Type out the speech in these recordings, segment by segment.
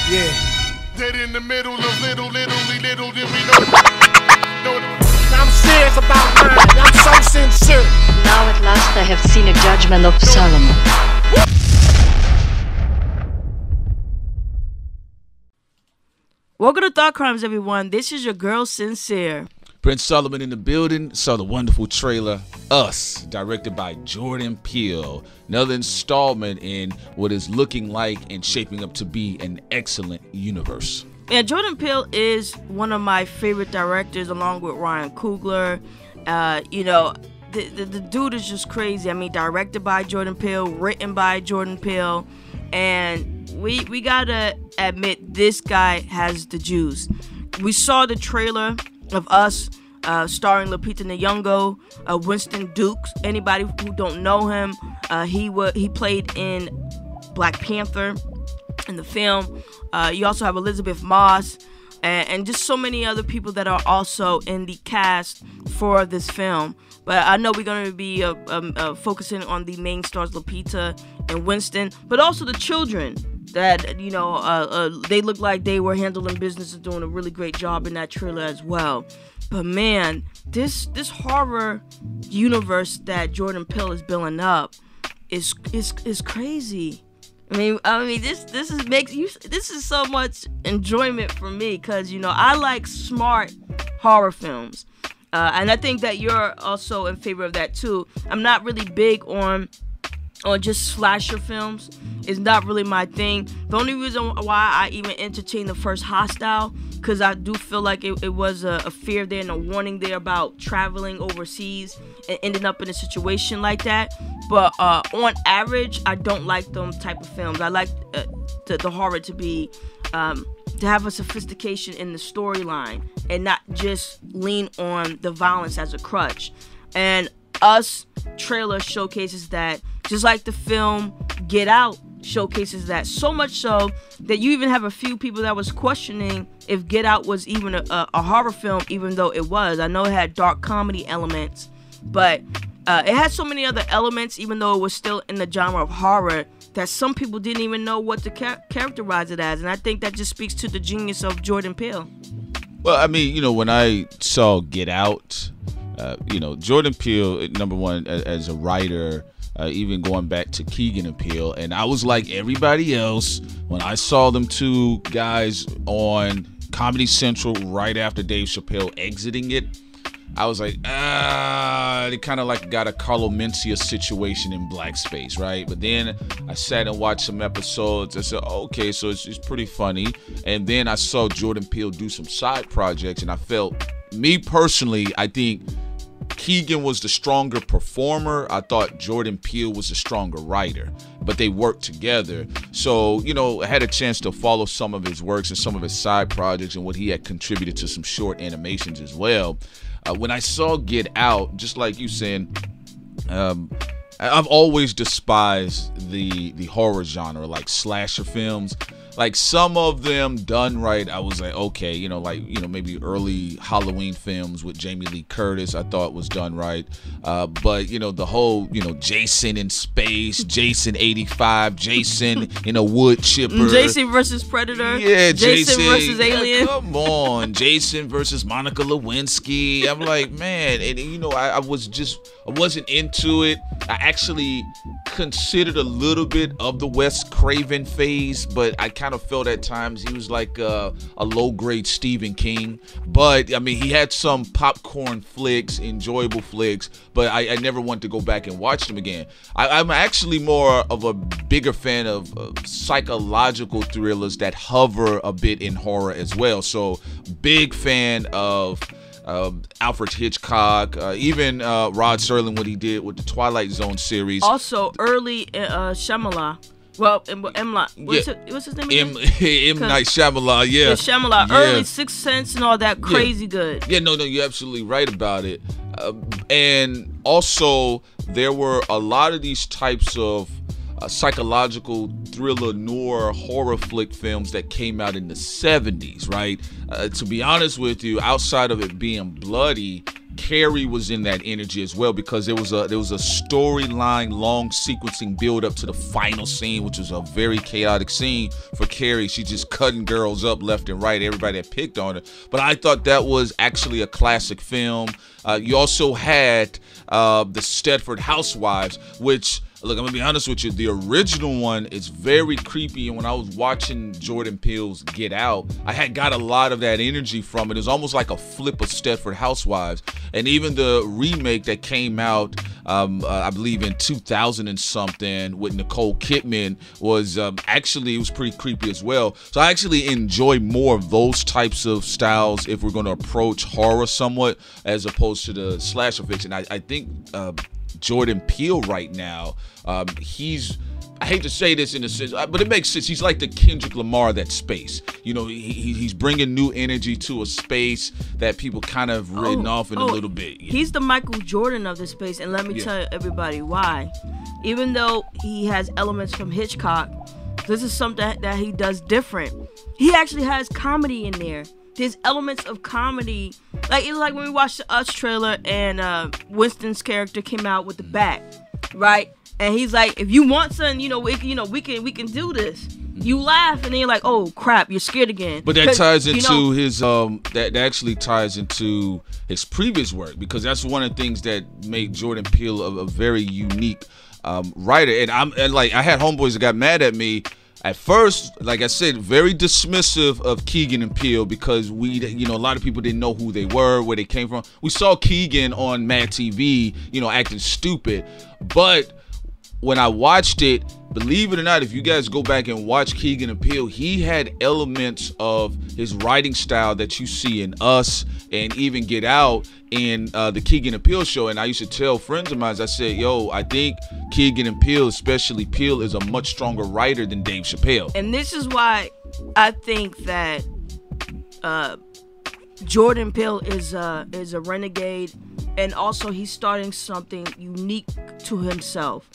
Yeah. Dead in the middle of little did we know. I'm serious about mine. I'm so sincere. Now at last I have seen a judgment of Solomon. Welcome to Thought Crimes, everyone. This is your girl, Sincere. Prince Solomon in the building. Saw the wonderful trailer, Us, directed by Jordan Peele. Another installment in what is looking like and shaping up to be an excellent universe. Yeah, Jordan Peele is one of my favorite directors, along with Ryan Coogler. The dude is just crazy. I mean, directed by Jordan Peele, written by Jordan Peele, and we gotta admit this guy has the juice. We saw the trailer of Us, starring Lupita Nyong'o, Winston Dukes. Anybody who don't know him, he played in Black Panther in the film. You also have Elizabeth Moss and just so many other people that are also in the cast for this film. But I know we're going to be focusing on the main stars, Lupita and Winston, but also the children that, they look like they were handling business and doing a really great job in that trailer as well. But man, this horror universe that Jordan Peele is building up is crazy. I mean, this is so much enjoyment for me because I like smart horror films, and I think that you're also in favor of that too. I'm not really big on just slasher films. It's not really my thing. The only reason why I even entertained the first Hostile, because I do feel like it was a fear there and a warning there about traveling overseas and ending up in a situation like that. But on average, I don't like them type of films. I like the horror to be to have a sophistication in the storyline and not just lean on the violence as a crutch. And Us trailer showcases that, just like the film Get Out showcases that, so much so that you even have a few people that was questioning if Get Out was even a horror film, even though it was. I know it had dark comedy elements, but it had so many other elements, even though it was still in the genre of horror, that some people didn't even know what to characterize it as. And I think that just speaks to the genius of Jordan Peele. Well, I mean, when I saw Get Out, Jordan Peele, number one, as a writer, even going back to Keegan and Peele, and I was like everybody else when I saw them two guys on Comedy Central right after Dave Chappelle exiting it. I was like, they kind of like got a Carlo Mencia situation in black space, right? But then I sat and watched some episodes. I said, okay, so it's pretty funny. And then I saw Jordan Peele do some side projects, and I felt, me personally, I think Keegan was the stronger performer. I thought Jordan Peele was the stronger writer, but they worked together. So, I had a chance to follow some of his works and some of his side projects and what he had contributed to some short animations as well. When I saw Get Out, just like you saying, I've always despised the horror genre, like slasher films. Like some of them done right, I was like, okay, maybe early Halloween films with Jamie Lee Curtis, I thought was done right. But the whole, Jason in space, Jason 85, Jason in a wood chipper, Jason versus Predator, yeah, Jason versus Alien. Come on, Jason versus Monica Lewinsky. I'm like, man, and I wasn't into it. I actually considered a little bit of the Wes Craven phase, but I kind of felt at times he was like a low-grade Stephen King. But I mean, he had some popcorn flicks, enjoyable flicks, but I never wanted to go back and watch them again. I'm actually more of a bigger fan of psychological thrillers that hover a bit in horror as well. So big fan of Alfred Hitchcock, even Rod Serling, what he did with the Twilight Zone series. Also, early Shyamalan. Well, what's his name again? M. Night Shyamalan, yeah. Shyamalan, yeah. Early Sixth Sense and all that, crazy good. Yeah, no, you're absolutely right about it. And also, there were a lot of these types of psychological thriller, noir, horror flick films that came out in the 70s, right? To be honest with you, outside of it being bloody, Carrie was in that energy as well, because there was a storyline, long sequencing build up to the final scene, which was a very chaotic scene for Carrie. She just cutting girls up left and right, everybody that picked on her. But I thought that was actually a classic film. You also had the Stepford Housewives, which, look, I'm gonna be honest with you, the original one is very creepy, and when I was watching Jordan Peele's Get Out, I got a lot of that energy from it. It was almost like a flip of Stepford Housewives. And even the remake that came out, I believe in 2000 and something, with Nicole Kidman, was actually, it was pretty creepy as well. So I actually enjoy more of those types of styles if we're going to approach horror somewhat, as opposed to the slasher fiction. I think Jordan Peele right now, he's, I hate to say this in a sense, but it makes sense. He's like the Kendrick Lamar of that space. You know, he's bringing new energy to a space that people kind of written off in a little bit. He's the Michael Jordan of this space, and let me tell everybody why. Even though he has elements from Hitchcock, this is something that he does different. He actually has comedy in there. There's elements of comedy. Like, it was like when we watched the Us trailer and Winston's character came out with the bat, right? And he's like, if you want something, we can do this. You laugh, and then you're like, oh crap, you're scared again. But that ties into his that actually ties into his previous work, because that's one of the things that made Jordan Peele a very unique writer. And I had homeboys that got mad at me at first, like I said, very dismissive of Keegan and Peele, because a lot of people didn't know who they were, where they came from. We saw Keegan on Mad TV, acting stupid. But when I watched it, believe it or not, if you guys go back and watch Keegan and Peele, he had elements of his writing style that you see in Us and even Get Out in the Keegan and Peele show. And I used to tell friends of mine, I said, yo, I think Keegan and Peele, especially Peele, is a much stronger writer than Dave Chappelle. And this is why I think that Jordan Peele is a renegade, and also he's starting something unique to himself.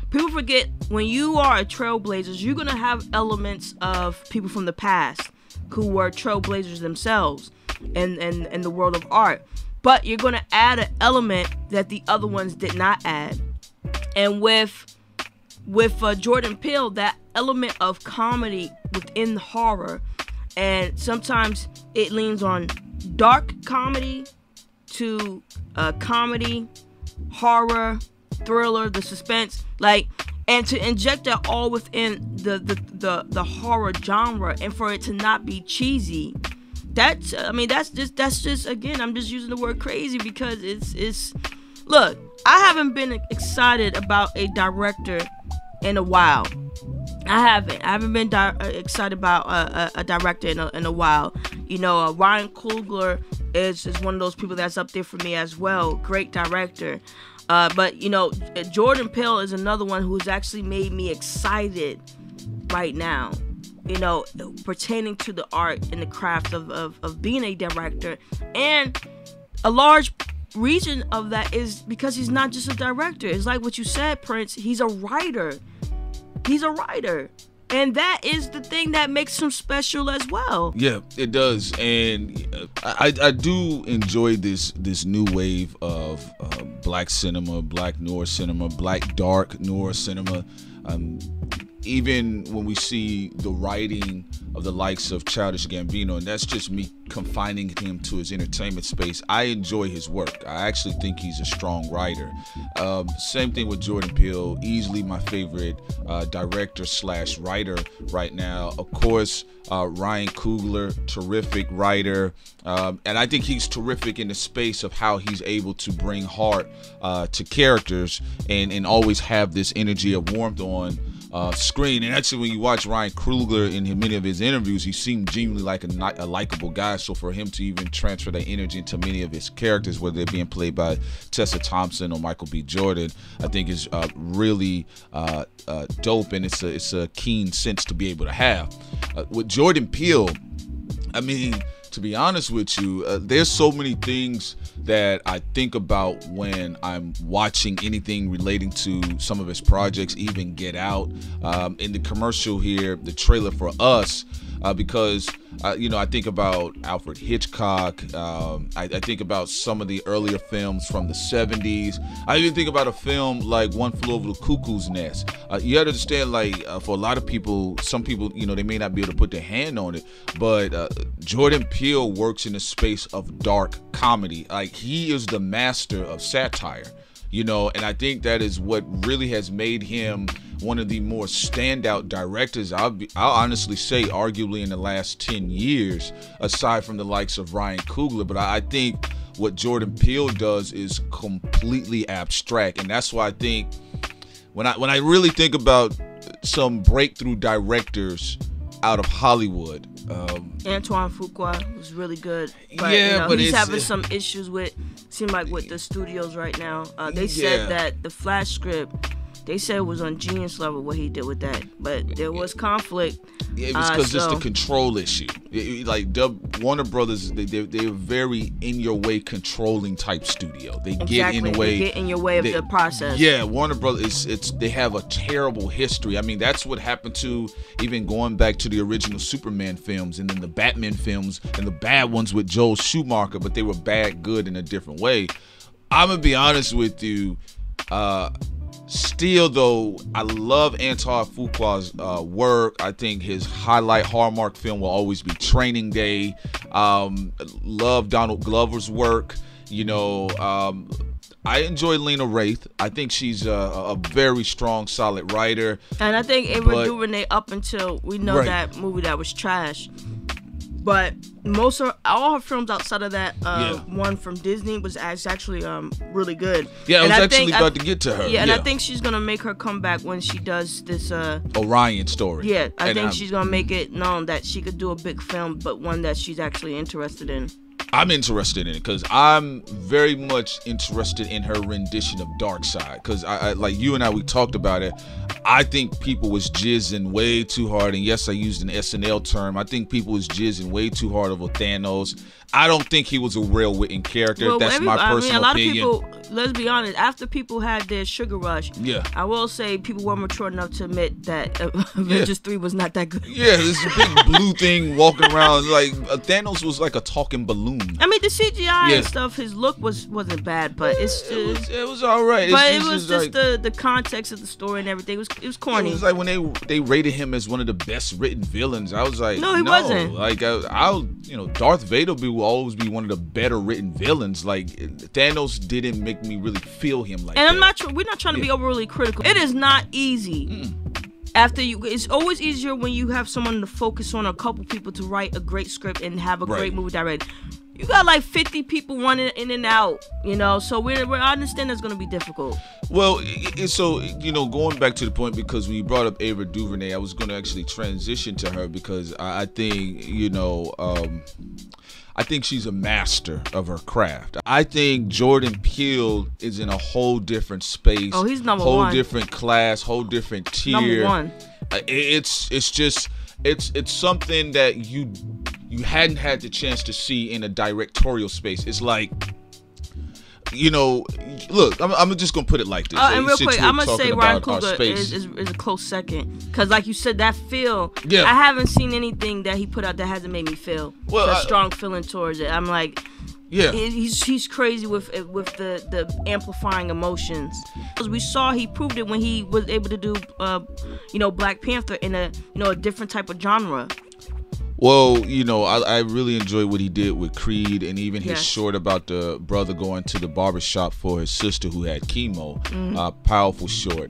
People forget, when you are a trailblazer, you're going to have elements of people from the past who were trailblazers themselves in the world of art. But you're going to add an element that the other ones did not add. And with Jordan Peele, that element of comedy within horror, and sometimes it leans on dark comedy to comedy, horror, thriller, the suspense, and to inject that all within the horror genre, and for it to not be cheesy. That's just again, I'm just using the word crazy because it's look, I haven't been excited about a director in a while. I haven't been excited about a director in a while. Ryan Coogler is one of those people that's up there for me as well. Great director. But Jordan Peele is another one who's actually made me excited right now, pertaining to the art and the craft of being a director. And a large reason of that is because he's not just a director. It's like what you said, Prince. He's a writer. And that is the thing that makes him special as well. Yeah, it does. And I do enjoy this new wave of black cinema, black noir cinema, black dark noir cinema. Even when we see the writing of the likes of Childish Gambino, and that's just me confining him to his entertainment space, I enjoy his work. I actually think he's a strong writer. Same thing with Jordan Peele, easily my favorite director/writer right now. Of course, Ryan Coogler, terrific writer, and I think he's terrific in the space of how he's able to bring heart to characters and always have this energy of warmth on screen. And actually, when you watch Ryan Coogler in many of his interviews, he seemed genuinely like a likable guy. So for him to even transfer that energy into many of his characters, whether they're being played by Tessa Thompson or Michael B. Jordan, I think is really dope, and it's a keen sense to be able to have. With Jordan Peele, I mean, to be honest with you, there's so many things that I think about when I'm watching anything relating to some of his projects, even Get Out. In the commercial here, the trailer for Us, because I think about Alfred Hitchcock. I think about some of the earlier films from the 70s. I even think about a film like One Flew Over the Cuckoo's Nest. You got to understand, like, for a lot of people, some people, they may not be able to put their hand on it, but Jordan Peele works in the space of dark comedy. Like, he is the master of satire. And I think that is what really has made him one of the more standout directors, I'll honestly say, arguably in the last 10 years, aside from the likes of Ryan Coogler. But I think what Jordan Peele does is completely abstract. And that's why I think when I really think about some breakthrough directors out of Hollywood, Antoine Fuqua was really good. But, but he's having some issues with the studios right now. They said that the Flash script, they said it was on genius level what he did with that, but there was conflict. Yeah, it was because it's the control issue. Like Warner Brothers, they're very in your way controlling type studio. They get in the way. They get in your way of the process. Yeah, Warner Brothers, they have a terrible history. I mean, that's what happened to even going back to the original Superman films and then the Batman films and the bad ones with Joel Schumacher, but they were bad good in a different way. I'm gonna be honest with you. Still, though, I love Antoine Fuqua's work. I think his highlight hallmark film will always be Training Day. Love Donald Glover's work. I enjoy Lena Wraith. I think she's a very strong, solid writer. And I think Ava DuVernay, up until we know that movie that was trash. But all her films outside of that one from Disney was actually really good. Yeah, I was actually about to get to her. Yeah, and I think she's gonna make her comeback when she does this Orion story. Yeah, I think she's gonna make it known that she could do a big film, but one that she's actually interested in. I'm interested in it because I'm very much interested in her rendition of Darkseid. Because I like you and I, we talked about it. I think people was jizzing way too hard, and yes, I used an SNL term. I think people was jizzing way too hard over Thanos. I don't think he was a real witting character. Well, that's my personal opinion. A lot of people, let's be honest, after people had their sugar rush, I will say people were mature enough to admit that Avengers 3 was not that good. Yeah, this big blue thing walking around. Like, Thanos was like a talking balloon. I mean, the CGI and stuff, his look wasn't bad, but it was all right. But it was just the context of the story and everything. It was corny. It was like when they rated him as one of the best written villains. I was like, no, he wasn't. Like, Darth Vader will always be one of the better written villains. Like, Thanos didn't make me really feel him like that. And we're not trying to be overly critical. It is not easy. It's always easier when you have someone to focus on, a couple people to write a great script and have a great movie directed. You got like 50 people running in and out, so I understand that's going to be difficult. Well, so, going back to the point, because when you brought up Ava DuVernay, I was going to actually transition to her because I think, I think she's a master of her craft. I think Jordan Peele is in a whole different space. Oh, he's number one. one. Whole different class, whole different tier. Number one. It's something that you hadn't had the chance to see in a directorial space. It's like, look, I'm just gonna put it like this. And real quick, I'm gonna say Ryan Coogler is a close second, because like you said, that feel. Yeah. I haven't seen anything that he put out that hasn't made me feel a strong feeling towards it. I'm like, yeah, he's crazy with the amplifying emotions. Because we saw he proved it when he was able to do Black Panther in a different type of genre. Well, I really enjoyed what he did with Creed, and even his short about the brother going to the barbershop for his sister who had chemo. Powerful short.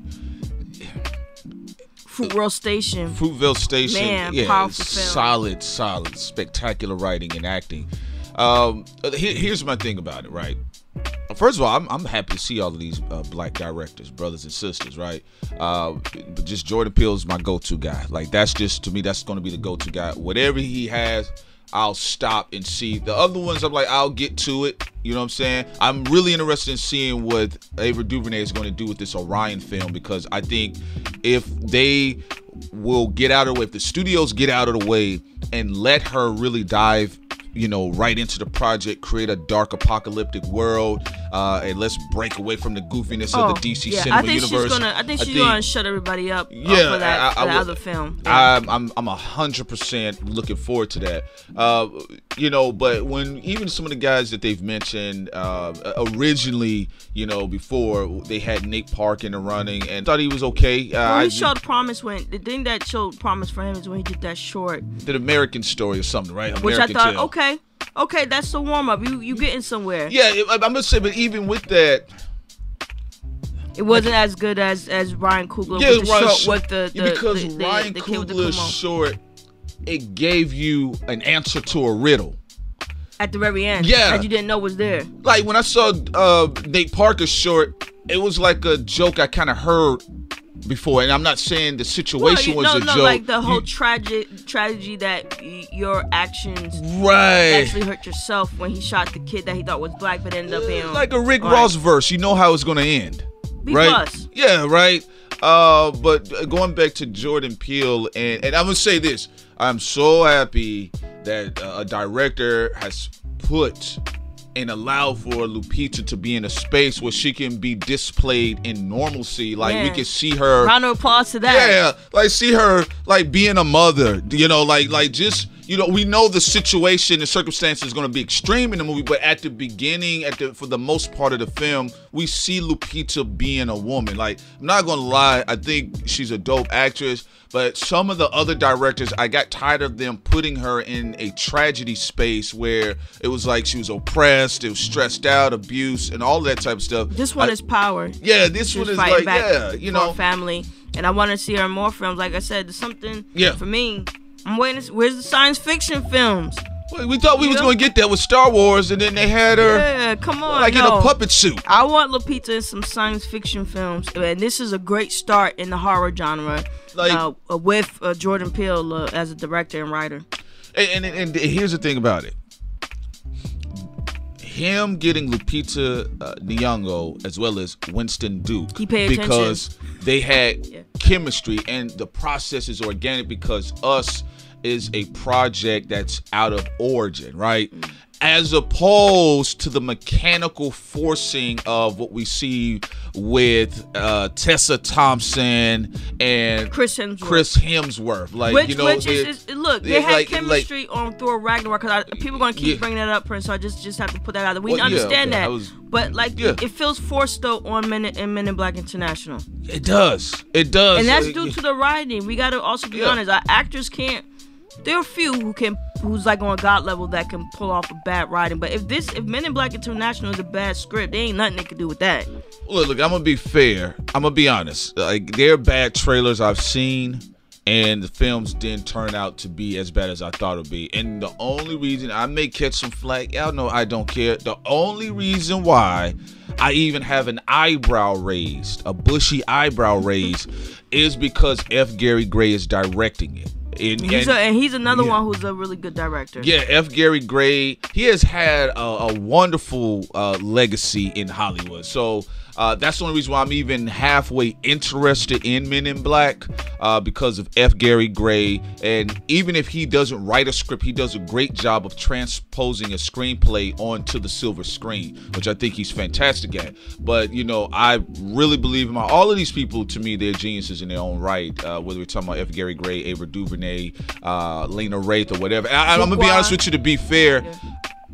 Fruitvale Station. Man, powerful film. Solid, spectacular writing and acting. Here's my thing about it, right? First of all, I'm happy to see all of these black directors, brothers and sisters, right? But just Jordan Peele is my go-to guy. Like, that's just, to me, that's going to be the go-to guy. Whatever he has, I'll stop and see. The other ones, I'm like, I'll get to it. You know what I'm saying? I'm really interested in seeing what Ava DuVernay is going to do with this Orion film, because I think if they will get out of the way, if the studios get out of the way and let her really dive right into the project, create a dark apocalyptic world, and let's break away from the goofiness of the DC cinema I think universe. I think she's gonna shut everybody up. For that other film. I'm 100% looking forward to that. But when even some of the guys that they've mentioned originally, before they had Nate Park in the running, and thought he was okay. He showed promise the thing that showed promise for him is when he did that short, The American Story or something, right? Which I thought, okay, that's the warm up. You getting somewhere? Yeah, I'm gonna say, but even with that, it wasn't as good as Ryan Coogler with the short with because Ryan Coogler's short, it gave you an answer to a riddle at the very end. Yeah, that you didn't know was there. Like when I saw Nate Parker's short, it was like a joke I kind of heard before, and I'm not saying the situation was a joke. Like the whole tragedy that your actions actually hurt yourself when he shot the kid that he thought was black, but ended up being like a Rick Ross verse. You know how it's gonna end, right? Yeah, right. But going back to Jordan Peele, and I'm gonna say this: I'm so happy that a director has put and allow for Lupita to be in a space where she can be displayed in normalcy. Like we can see her. Round of applause to that. Yeah, like see her like being a mother. Like just we know the situation, the circumstances is going to be extreme in the movie, but at the beginning, for the most part of the film, we see Lupita being a woman. Like I'm not going to lie, I think she's a dope actress. But some of the other directors, I got tired of them putting her in a tragedy space where it was like she was oppressed, it was stressed out, abuse, and all that type of stuff. This one is power. Yeah, this one is like, for family. And I want to see her in more films. Like I said, there's something for me. I'm waiting. Where's the science fiction films? Well, we thought we was going to get that with Star Wars, and then they had her. Yeah, come on. Like in a puppet suit. I want Lupita in some science fiction films. And this is a great start in the horror genre. With Jordan Peele as a director and writer. And here's the thing about it. Him getting Lupita Nyong'o as well as Winston Duke. He paid attention. Because they had chemistry, and the process is organic because Us is a project that's out of origin, right? As opposed to the mechanical forcing of what we see with Tessa Thompson and Chris Hemsworth. Look, they had chemistry on Thor Ragnarok. Because people are going to keep bringing that up, Prince. So I just have to put that out there. We understand that. But it feels forced though on Men in Black International. It does. And that's due to the writing. We got to also be honest. Our actors can't. There are a few who's like on God level that can pull off a bad writing. But if Men in Black International is a bad script, there ain't nothing they can do with that. Look, I'm gonna be fair. I'm gonna be honest. Like there are bad trailers I've seen, and the films didn't turn out to be as bad as I thought it would be. And the only reason I may catch some flack, y'all know I don't care. The only reason why I even have an eyebrow raised, a bushy eyebrow raised, is because F. Gary Gray is directing it. And he's another one who's a really good director. Yeah, F. Gary Gray, he has had a wonderful legacy in Hollywood. So that's the only reason why I'm even halfway interested in Men in Black, because of F. Gary Gray. And even if he doesn't write a script, he does a great job of transposing a screenplay onto the silver screen, which I think he's fantastic at. But, I really believe in all of these people. To me, they're geniuses in their own right, whether we're talking about F. Gary Gray, Ava DuVernay, Lena Wraith, or whatever. I'm going to be honest with you, to be fair.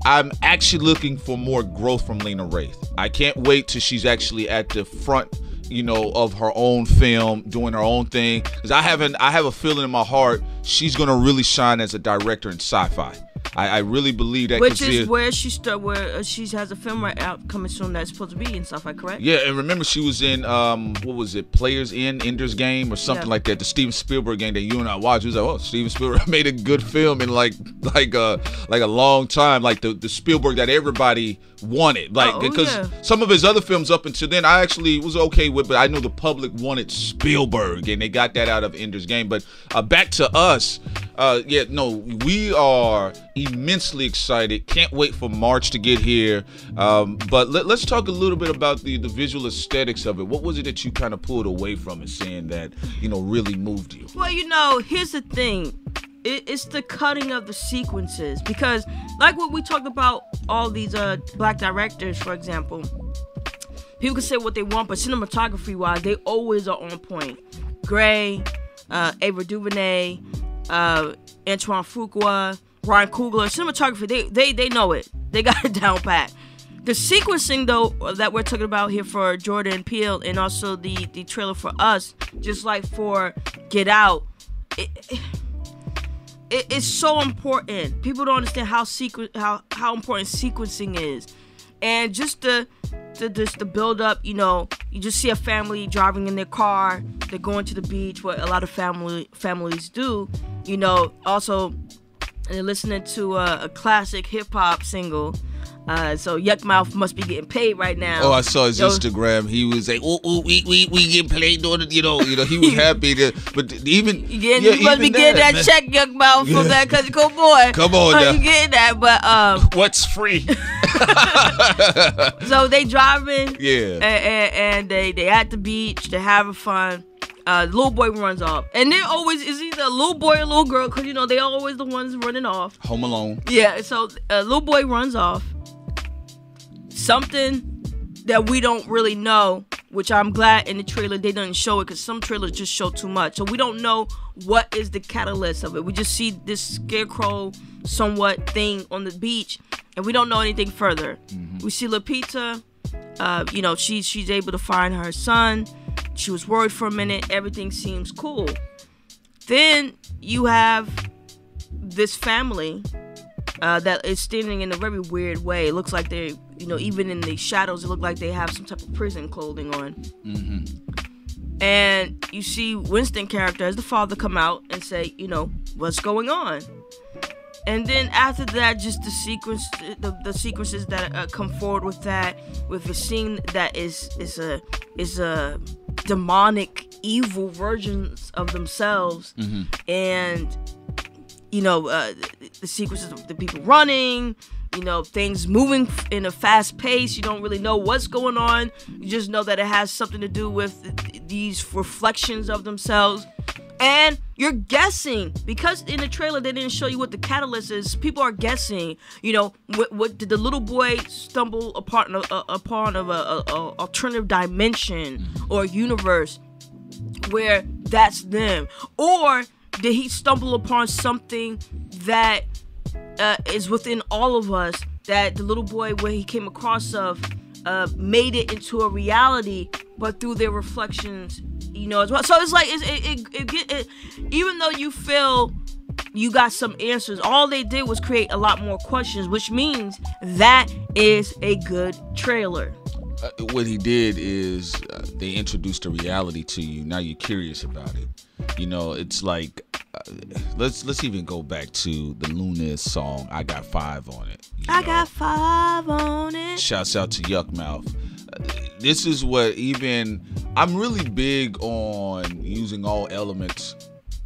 I'm actually looking for more growth from Lena Wraith. I can't wait till she's actually at the front, of her own film, doing her own thing. Because I have a feeling in my heart she's gonna really shine as a director in sci-fi. I really believe that. Which is where she has a film right out coming soon that's supposed to be in sci-fi, correct? Yeah, and remember she was in what was it, Players in Ender's Game or something like that, the Steven Spielberg game that you and I watched. It was like, oh, Steven Spielberg made a good film in like a long time, like the Spielberg that everybody wanted, because some of his other films up until then I actually was okay with, but I know the public wanted Spielberg, and they got that out of Ender's Game. But back to Us. We are immensely excited. Can't wait for March to get here. But let's talk a little bit about the visual aesthetics of it. What was it that you kind of pulled away from it, saying that really moved you? Well, here's the thing. It's the cutting of the sequences, because like what we talked about, all these black directors, for example, people can say what they want, but cinematography wise, they always are on point. Gray, Ava DuVernay, Antoine Fuqua, Ryan Coogler, cinematography, they know it. They got it down pat. The sequencing, though, that we're talking about here for Jordan Peele, and also the trailer for Us, just like for Get Out, it's so important. People don't understand how important sequencing is, and just the build up. You know, you just see a family driving in their car. They're going to the beach, what a lot of families do. You know, also they're listening to a classic hip hop single. So Yuck Mouth must be getting paid right now. Oh, I saw his Instagram. He was like, "Oh, we get paid." You know, he was happy to. But even you must be getting that check, Yuck Mouth, from that country code boy. Come on, now. You getting that? But what's free? So they driving, and they at the beach. They're having fun. The little boy runs off, and there always is either a little boy or a little girl, because you know they always the ones running off. Home Alone. Yeah, so a little boy runs off. Something that we don't really know, which I'm glad in the trailer they didn't show it, because some trailers just show too much. So we don't know what is the catalyst of it. We just see this scarecrow somewhat thing on the beach, and we don't know anything further. Mm-hmm. We see Lupita, you know, she's able to find her son. She was worried for a minute. Everything seems cool. Then you have this family that is standing in a very weird way. It looks like they're, you know, even in the shadows, it looks like they have some type of prison clothing on. Mm-hmm. And you see Winston character as the father come out and say, you know, what's going on? And then after that, just the sequences that come forward with that, with a scene that is a demonic, evil versions of themselves, mm-hmm. and you know the sequences of the people running, you know, things moving in a fast pace. You don't really know what's going on. You just know that it has something to do with these reflections of themselves. And you're guessing, because in the trailer they didn't show you what the catalyst is. People are guessing, you know, what did the little boy stumble upon of a alternative dimension or universe where that's them, or did he stumble upon something that is within all of us, that the little boy where he came across of made it into a reality, but through their reflections, you know, as well. So it's like it even though you feel you got some answers, all they did was create a lot more questions, which means that is a good trailer. What he did is they introduced a reality to you. Now you're curious about it. You know, it's like let's even go back to the Lunas song. I Got 5 on it. I got 5 on it. Shouts out to Yuck Mouth. This is what I'm really big on using all elements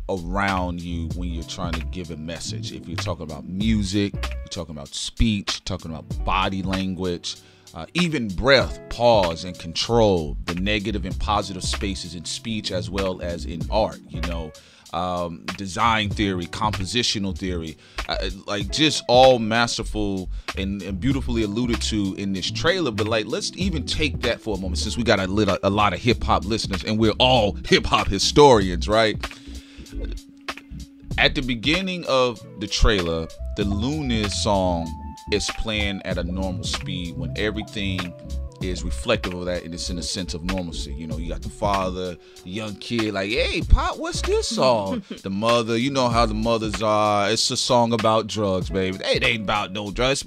around you when you're trying to give a message. If you're talking about music, you're talking about speech, talking about body language, even breath, pause, and control, the negative and positive spaces in speech as well as in art, you know, design theory, compositional theory, like just all masterful and beautifully alluded to in this trailer. But like, let's even take that for a moment, since we got a lot of hip hop listeners and we're all hip hop historians, right? At the beginning of the trailer, the Lunas song is playing at a normal speed when everything is reflective of that, and it's in a sense of normalcy. You know, you got the father, the young kid, like, hey, Pop, what's this song? The mother, you know how the mothers are. It's a song about drugs, baby. Hey, it ain't about no drugs.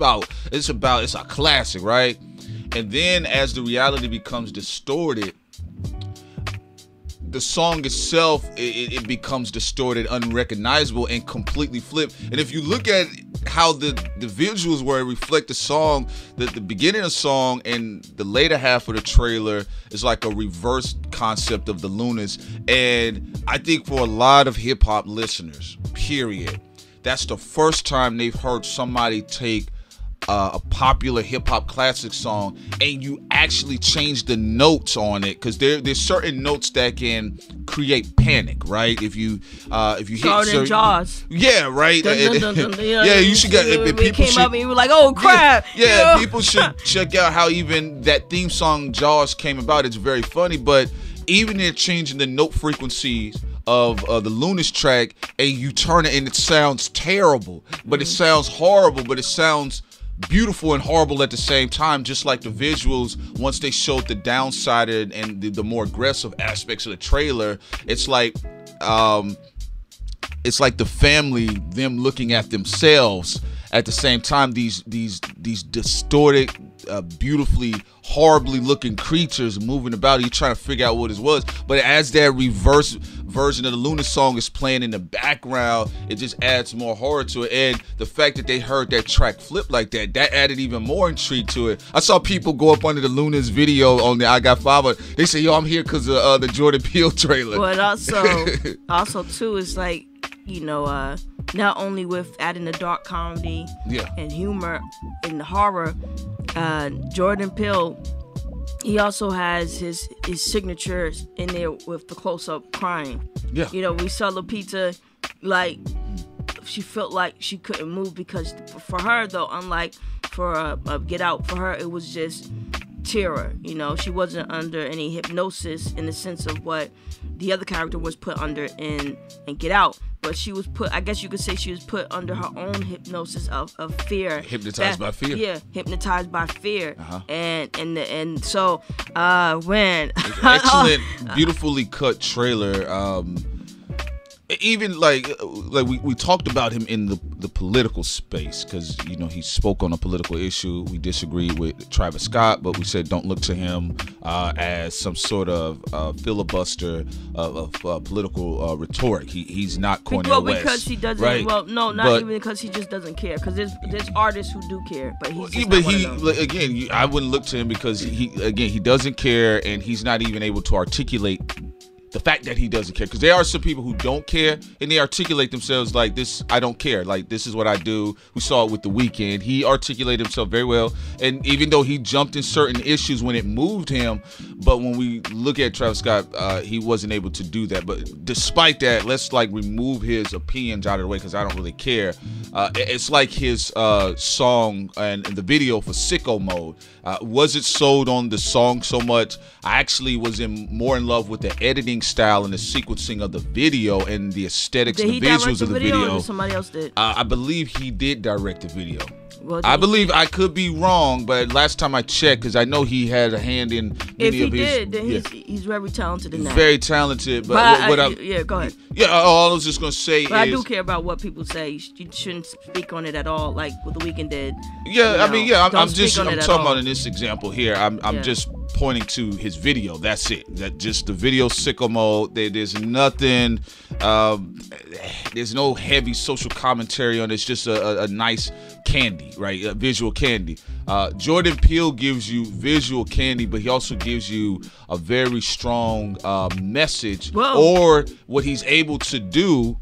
It's a classic, right? And then as the reality becomes distorted, the song itself, it becomes distorted, unrecognizable, and completely flipped. And if you look at how the visuals where it reflect the song, the beginning of the song and the later half of the trailer is like a reverse concept of the Lunas. And I think for a lot of hip hop listeners, period, that's the first time they've heard somebody take a popular hip hop classic song and you actually change the notes on it, because there's certain notes that can create panic, right? If you hit certain, Jaws. yeah, right. Yeah, you should get. People came up and you were like, "Oh crap!" Yeah, people should check out how even that theme song Jaws came about. It's very funny, but even in changing the note frequencies of the Luna's track, and you turn it and it sounds terrible, but it sounds horrible, but it sounds beautiful and horrible at the same time. Just like the visuals, once they showed the downside and the more aggressive aspects of the trailer, it's like the family, them looking at themselves at the same time. These distorted, beautifully, horribly looking creatures moving about. You trying to figure out what it was, but as that reverse version of the Luna song is playing in the background, it just adds more horror to it. And the fact that they heard that track flip like that added even more intrigue to it. I saw people go up under the Luna's video on the I Got Five. They say, "Yo, I'm here because of the Jordan Peele trailer." But also too, it's like, not only with adding the dark comedy and humor and horror, Jordan Peele, he also has his signatures in there with the close-up crying. Yeah. We saw Lupita, like, she felt like she couldn't move, because for her, though, unlike for Get Out, for her, it was just terror. She wasn't under any hypnosis in the sense of what the other character was put under in Get Out. But she was put, I guess you could say she was put under her own hypnosis of fear. Hypnotized by fear. Yeah, hypnotized by fear. And so when excellent, beautifully cut trailer. Even like we talked about him in the political space, because he spoke on a political issue. We disagreed with Travis Scott, but we said don't look to him as some sort of filibuster of political rhetoric. He's not Cornel West. Because he doesn't. Right? Well, no, not even because he just doesn't care. Because there's artists who do care, but he's just not one of them. Again, I wouldn't look to him because he doesn't care, and he's not even able to articulate the fact that he doesn't care. Because there are some people who don't care and they articulate themselves like this. I don't care. Like, this is what I do. We saw it with The Weeknd. He articulated himself very well. And even though he jumped in certain issues when it moved him, but when we look at Travis Scott, he wasn't able to do that. But despite that, let's remove his opinions out of the way, because I don't really care. It's like his song and the video for Sicko Mode. Was it sold on the song so much? I actually was more in love with the editing style and the sequencing of the video and the aesthetics and the visuals of the video. Or somebody else did? I believe he did direct the video. I believe, I could be wrong, but last time I checked, because I know he had a hand in many of his. If he did, then he's very talented in that. Very talented, but go ahead. Yeah, all I was just gonna say I do care about what people say. You shouldn't speak on it at all, like what The Weeknd did. Yeah, I'm talking about in this example here. I'm just pointing to his video. That's it. That just the video Sicko Mode. There's nothing. There's no heavy social commentary on it. It's just a nice candy, right? A visual candy. Jordan Peele gives you visual candy, but he also gives you a very strong message. Whoa. Or what he's able to do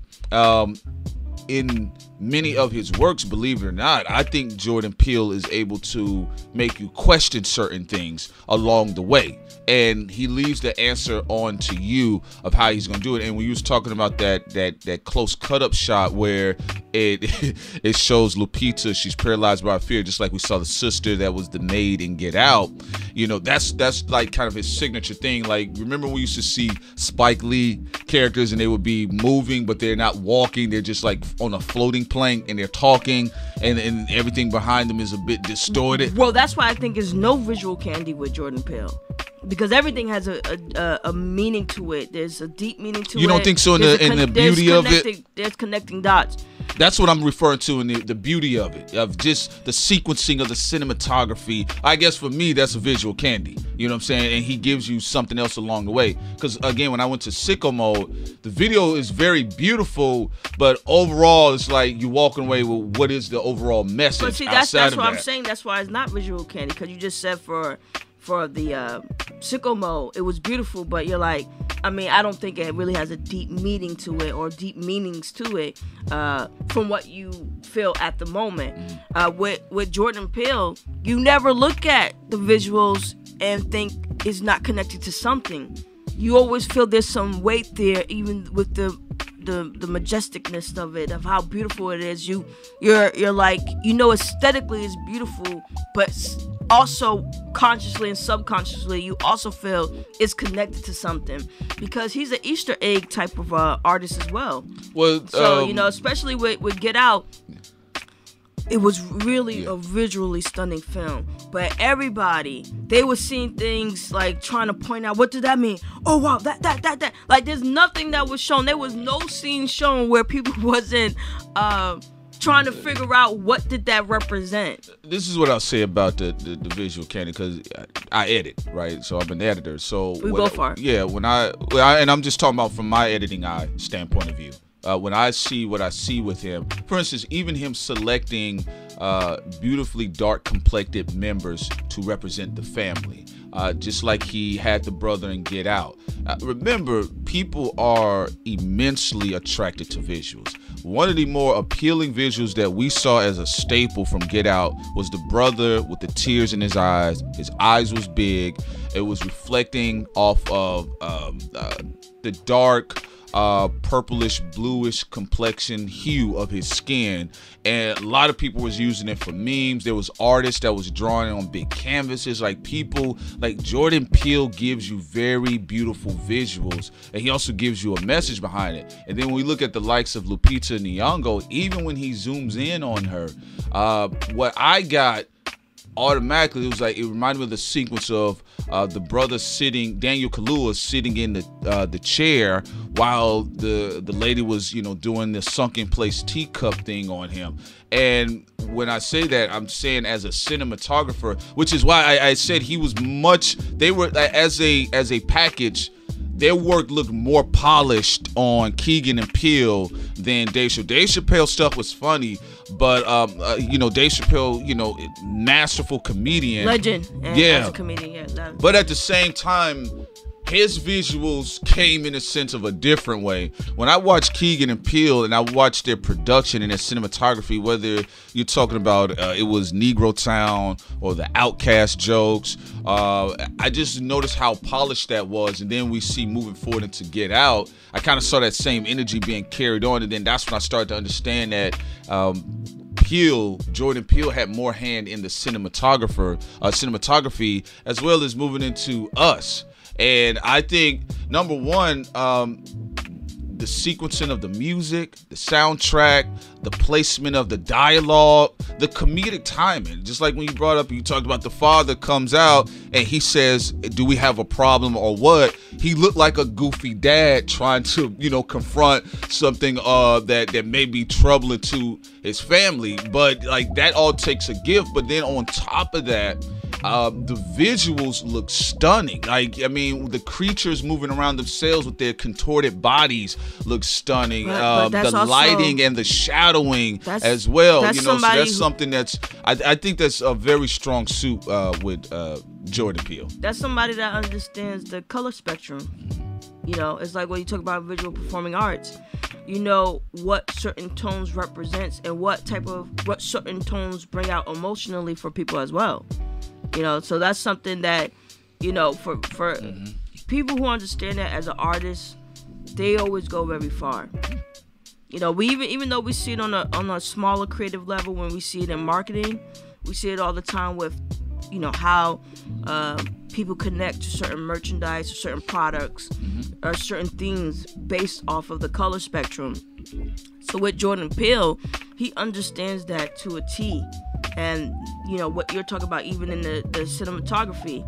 in many of his works, believe it or not. I think Jordan Peele is able to make you question certain things along the way, and he leaves the answer on to you of how he's gonna do it. And when you was talking about that close cut up shot where it shows Lupita, she's paralyzed by fear, just like we saw the sister that was the maid in Get Out. That's like kind of his signature thing. Like, remember we used to see Spike Lee characters and they would be moving, but they're not walking, they're just like on a floating plank and they're talking, and everything behind them is a bit distorted. Well, that's why I think there's no visual candy with Jordan Peele, because everything has a meaning to it. There's a deep meaning to it. You don't think so in the beauty of it? There's connecting dots. That's what I'm referring to in the beauty of it, of just the sequencing of the cinematography. I guess for me, that's a visual candy. You know what I'm saying? And he gives you something else along the way. Because again, when I went to Sicko Mode, the video is very beautiful, but overall, it's like you walking away with what is the overall message. But see, that's what I'm saying. That's why it's not visual candy, because you just said for for the sicko mode, it was beautiful, but you're like, I mean, I don't think it really has a deep meaning to it or deep meanings to it from what you feel at the moment. With Jordan Peele, you never look at the visuals and think it's not connected to something. You always feel there's some weight there, even with the majesticness of it, of how beautiful it is. You're like, aesthetically it's beautiful, but also consciously and subconsciously you also feel it's connected to something, because he's an Easter egg type of artist as well. Well, so especially with Get Out, it was really a visually stunning film, but everybody, they were seeing things like trying to point out, what did that mean? Oh wow, that. Like, there's nothing that was shown. There was no scene shown where people wasn't trying to figure out what did that represent. This is what I'll say about the visual canon, because I edit, right? So I'm an editor. So we both are. Yeah, and I'm just talking about from my editing eye standpoint of view. When I see what I see with him, for instance, even him selecting beautifully dark complected members to represent the family, just like he had the brother in Get Out. Remember, people are immensely attracted to visuals. One of the more appealing visuals that we saw as a staple from Get Out was the brother with the tears in his eyes. His eyes was big. It was reflecting off of the dark, purplish bluish complexion hue of his skin, and a lot of people was using it for memes. There was artists that was drawing on big canvases. Like, people like Jordan Peele gives you very beautiful visuals, and he also gives you a message behind it. And then when we look at the likes of Lupita Nyong'o, even when he zooms in on her, what I got automatically, it reminded me of the sequence of the brother Daniel Kaluuya sitting in the chair while the lady was doing the sunken place teacup thing on him. And when I say that, I'm saying as a cinematographer, which is why I said he was they were as a package. Their work looked more polished on Keegan and Peele than Dave Chappelle. Dave Chappelle's stuff was funny, but Dave Chappelle, masterful comedian, legend, and as a comedian, But at the same time, his visuals came in a sense of a different way. When I watch Keegan and Peele and I watch their production and their cinematography, whether you're talking about it was Negro Town or the Outcast jokes, I just noticed how polished that was. And then we see moving forward into Get Out, I kind of saw that same energy being carried on. And then that's when I started to understand that Jordan Peele had more hand in the cinematography, as well as moving into Us. And I think, number one, the sequencing of the music, the soundtrack, the placement of the dialogue, the comedic timing. Just like when you talked about the father comes out and he says, do we have a problem or what? He looked like a goofy dad trying to, confront something that may be troubling to his family. But like, that all takes a gift. But then on top of that, the visuals look stunning. Like, I mean, the creatures moving around themselves with their contorted bodies look stunning. But the lighting and the shadowing as well. So that's something that's I think that's a very strong suit with Jordan Peele. That's somebody that understands the color spectrum. It's like when you talk about visual performing arts. What certain tones represents and what certain tones bring out emotionally for people as well. So that's something that, for people who understand that as an artist, they always go very far. We even though we see it on a smaller creative level, when we see it in marketing, we see it all the time with, how people connect to certain merchandise or certain products or certain things based off of the color spectrum. So with Jordan Peele, he understands that to a T. And what you're talking about, even in the cinematography,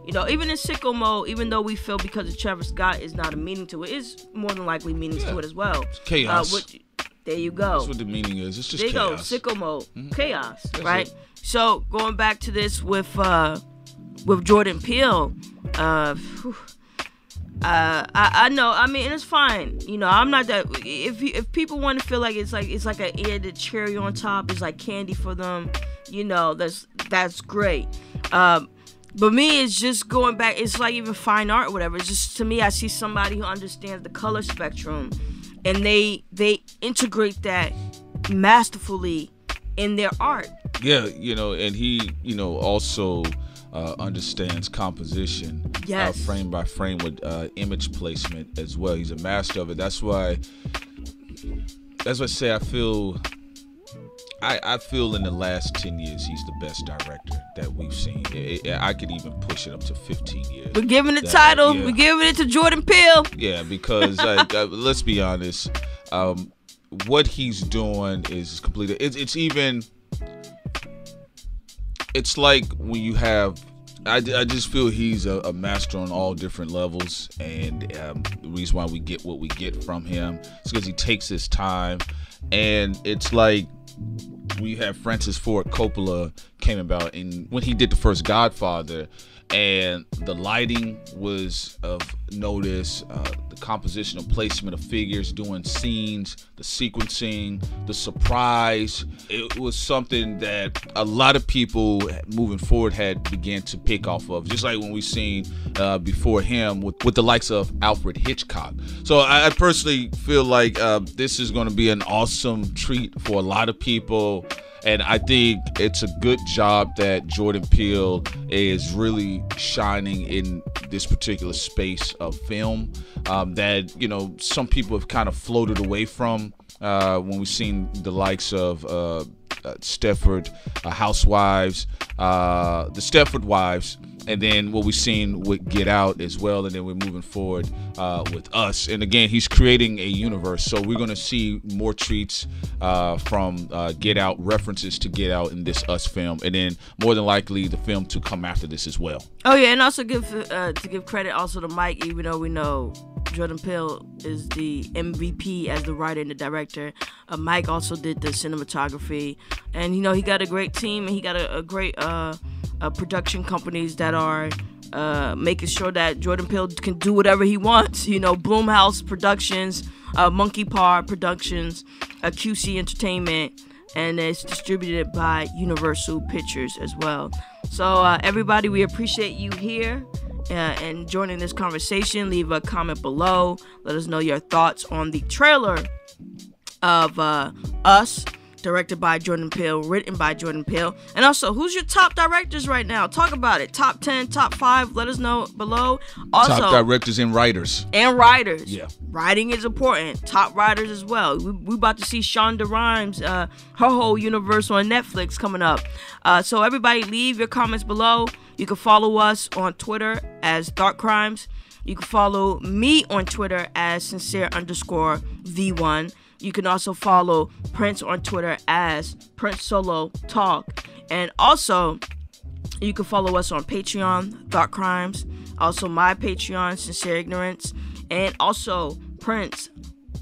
even in sicko mode, even though we feel because of Trevor Scott is not a meaning to it, is more than likely meanings to it as well. It's chaos. There you go. That's what the meaning is. It's just there chaos. There you go, sicko mode, chaos, That's right? it. So going back to this with Jordan Peele, I know. I mean, it's fine. I'm not that. If people want to feel like it's like an added cherry on top, it's like candy for them. That's great. But me, it's just going back. It's like even fine art or whatever. It's just, to me, I see somebody who understands the color spectrum, and they integrate that masterfully in their art. Yeah, and he, also understands composition, yes, frame by frame with image placement as well. He's a master of it. That's why I say I feel in the last 10 years he's the best director that we've seen. I could even push it up to 15 years. We're giving the title. Yeah. We're giving it to Jordan Peele. Yeah, because let's be honest, what he's doing is completely. It's like when you have. I just feel he's a master on all different levels, and the reason why we get what we get from him is because he takes his time, and it's like. We have Francis Ford Coppola came about when he did the first Godfather, and the lighting was of notice, the compositional placement of figures, doing scenes, the sequencing, the surprise. It was something that a lot of people moving forward had began to pick off of, just like when we seen before him with the likes of Alfred Hitchcock. So I personally feel like this is going to be an awesome treat for a lot of people. And I think it's a good job that Jordan Peele is really shining in this particular space of film that, some people have kind of floated away from when we've seen the likes of Stepford Housewives, the Stepford Wives, and then what we've seen with Get Out as well, and then we're moving forward with Us. And again, he's creating a universe, so we're going to see more treats from Get Out, references to Get Out in this Us film, and then more than likely the film to come after this as well. Oh yeah, and also give credit also to Mike, even though we know Jordan Peele is the MVP as the writer and the director. Mike also did the cinematography, and he got a great team, and he got a great production companies that are making sure that Jordan Peele can do whatever he wants. Blumhouse Productions, Monkey Paw Productions, QC Entertainment, and it's distributed by Universal Pictures as well. So everybody, we appreciate you here and joining this conversation. Leave a comment below. Let us know your thoughts on the trailer of Us, directed by Jordan Peele, written by Jordan Peele. And also, who's your top directors right now? Talk about it. Top 10, top 5. Let us know below. Also, top directors and writers. Yeah. Writing is important. Top writers as well. We about to see Shonda Rhimes, her whole universe on Netflix coming up. So everybody, leave your comments below. You can follow us on Twitter as Dark Crimes. You can follow me on Twitter as sincere_V1. You can also follow Prince on Twitter as Prince Solo Talk. And also, you can follow us on Patreon, Thought Crimes. Also, my Patreon, Sincere Ignorance. And also, Prince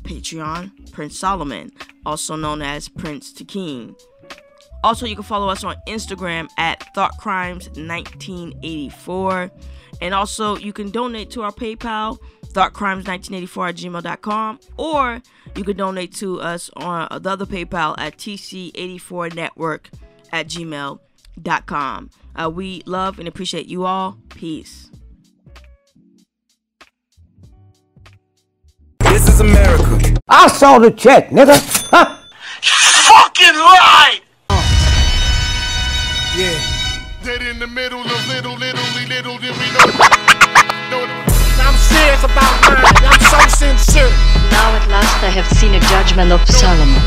Patreon, Prince Solomon, also known as Prince Takeem. Also, you can follow us on Instagram at ThoughtCrimes1984. And also, you can donate to our PayPal, thoughtcrimes1984@gmail.com, or you can donate to us on the other PayPal at tc84network@gmail.com. We love and appreciate you all. Peace. This is America. I saw the check, nigga. Huh? Fucking right! Yeah. Dead in the middle of little did we know. I'm serious about mine. I'm so sincere. Now at last I have seen a judgment of Solomon.